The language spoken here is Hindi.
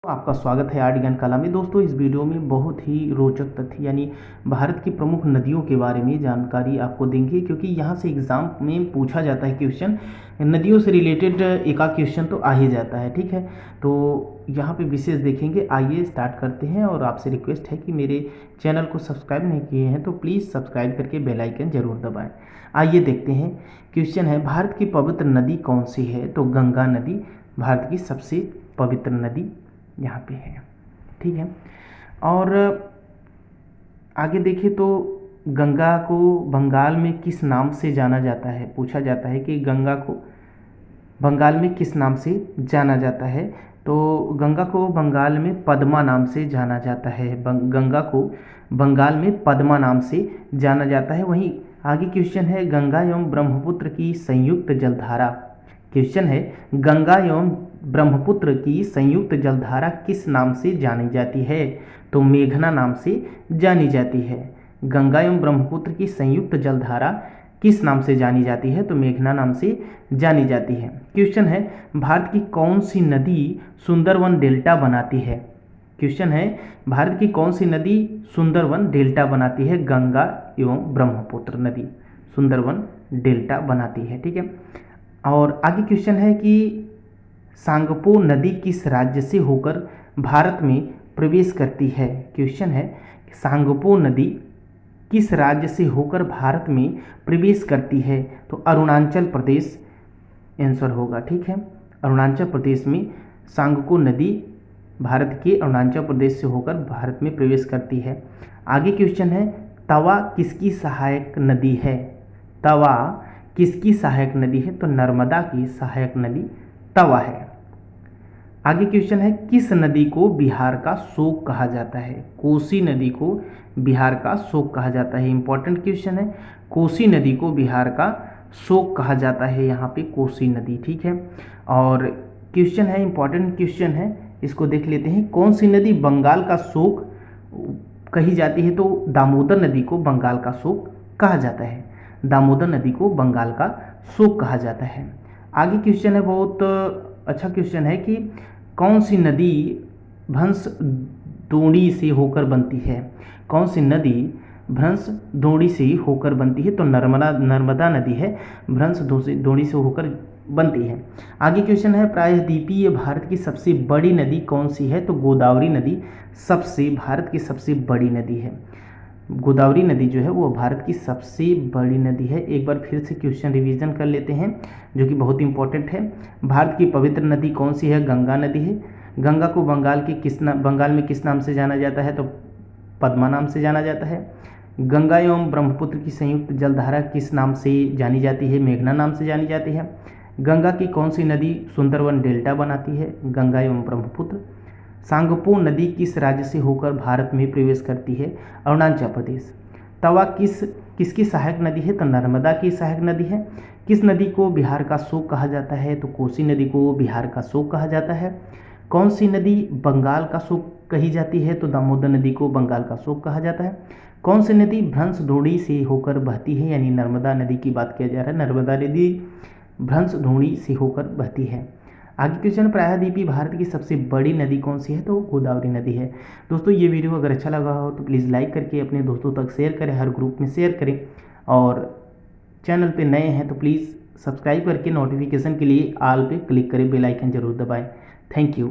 आपका स्वागत है आर्ट ज्ञान कला में। दोस्तों, इस वीडियो में बहुत ही रोचक तथ्य यानी भारत की प्रमुख नदियों के बारे में जानकारी आपको देंगे, क्योंकि यहाँ से एग्जाम में पूछा जाता है क्वेश्चन। नदियों से रिलेटेड एक आध क्वेश्चन तो आ ही जाता है। ठीक है, तो यहाँ पे विशेष देखेंगे। आइए स्टार्ट करते हैं, और आपसे रिक्वेस्ट है कि मेरे चैनल को सब्सक्राइब नहीं किए हैं तो प्लीज़ सब्सक्राइब करके बेल आइकन जरूर दबाएँ। आइए देखते हैं। क्वेश्चन है, भारत की पवित्र नदी कौन सी है? तो गंगा नदी भारत की सबसे पवित्र नदी यहाँ पे है। ठीक है, और आगे देखें तो गंगा को बंगाल में किस नाम से जाना जाता है? पूछा जाता है कि गंगा को बंगाल में किस नाम से जाना जाता है? तो गंगा को बंगाल में पद्मा नाम से जाना जाता है। गंगा को बंगाल में पद्मा नाम से जाना जाता है। वहीं आगे क्वेश्चन है, गंगा एवं ब्रह्मपुत्र की संयुक्त जलधारा। क्वेश्चन है, गंगा एवं ब्रह्मपुत्र की संयुक्त जलधारा किस नाम से जानी जाती है? तो मेघना नाम से जानी जाती है। गंगा एवं ब्रह्मपुत्र की संयुक्त जलधारा किस नाम से जानी जाती है? तो मेघना नाम से जानी जाती है। क्वेश्चन है, भारत की कौन सी नदी सुंदरवन डेल्टा बनाती है? क्वेश्चन है, भारत की कौन सी नदी सुंदरवन डेल्टा बनाती है? गंगा एवं ब्रह्मपुत्र नदी सुंदरवन डेल्टा बनाती है। ठीक है, और आगे क्वेश्चन है कि सांगपो नदी किस राज्य से होकर भारत में प्रवेश करती है? क्वेश्चन है, सांगपो नदी किस राज्य से होकर भारत में प्रवेश करती है? तो अरुणाचल प्रदेश आंसर होगा। ठीक है, अरुणाचल प्रदेश में सांगपो नदी भारत के अरुणाचल प्रदेश से होकर भारत में प्रवेश करती है। आगे क्वेश्चन है, तवा किसकी सहायक नदी है? तवा किसकी सहायक नदी है? तो नर्मदा की सहायक नदी तवा है। आगे क्वेश्चन है, किस नदी को बिहार का शोक कहा जाता है? कोसी नदी को बिहार का शोक कहा जाता है। इंपॉर्टेंट क्वेश्चन है, कोसी नदी को बिहार का शोक कहा जाता है। यहाँ पे कोसी नदी। ठीक है, और क्वेश्चन है, इंपॉर्टेंट क्वेश्चन है, इसको देख लेते हैं। कौन सी नदी बंगाल का शोक कही जाती है? तो दामोदर नदी को बंगाल का शोक कहा जाता है। दामोदर नदी को बंगाल का शोक कहा जाता है। आगे क्वेश्चन है, बहुत अच्छा क्वेश्चन है कि कौन सी नदी भ्रंश द्रोणी से होकर बनती है? कौन सी नदी भ्रंश द्रोणी से होकर बनती है? तो नर्मदा नदी है, भ्रंश द्रोणी से होकर बनती है। आगे क्वेश्चन है, प्रायद्वीपीय भारत की सबसे बड़ी नदी कौन सी है? तो गोदावरी नदी भारत की सबसे बड़ी नदी है। गोदावरी नदी जो है वो भारत की सबसे बड़ी नदी है। एक बार फिर से क्वेश्चन रिवीजन कर लेते हैं, जो कि बहुत इंपॉर्टेंट है। भारत की पवित्र नदी कौन सी है? गंगा नदी है। गंगा को बंगाल में किस नाम से जाना जाता है? तो पद्मा नाम से जाना जाता है। गंगा एवं ब्रह्मपुत्र की संयुक्त जलधारा किस नाम से जानी जाती है? मेघना नाम से जानी जाती है। गंगा की कौन सी नदी सुंदरवन डेल्टा बनाती है? गंगा एवं ब्रह्मपुत्र। सांगपो नदी किस राज्य से होकर भारत में प्रवेश करती है? अरुणाचल प्रदेश। तवा किसकी सहायक नदी है? तो नर्मदा की सहायक नदी है। किस नदी को बिहार का शोक कहा जाता है? तो कोसी नदी को बिहार का शोक कहा जाता है। कौन सी नदी बंगाल का शोक कही जाती है? तो दामोदर नदी को बंगाल का शोक कहा जाता है। कौन सी नदी भ्रंश द्रोणी से होकर बहती है? यानी नर्मदा नदी की बात किया जा रहा है। नर्मदा नदी भ्रंश द्रोणी से होकर बहती है। आगे क्वेश्चन, प्रायद्वीपीय भारत की सबसे बड़ी नदी कौन सी है? तो गोदावरी नदी है। दोस्तों, ये वीडियो अगर अच्छा लगा हो तो प्लीज़ लाइक करके अपने दोस्तों तक शेयर करें, हर ग्रुप में शेयर करें, और चैनल पे नए हैं तो प्लीज़ सब्सक्राइब करके नोटिफिकेशन के लिए ऑल पे क्लिक करें, बेल आइकन जरूर दबाएं। Thank you.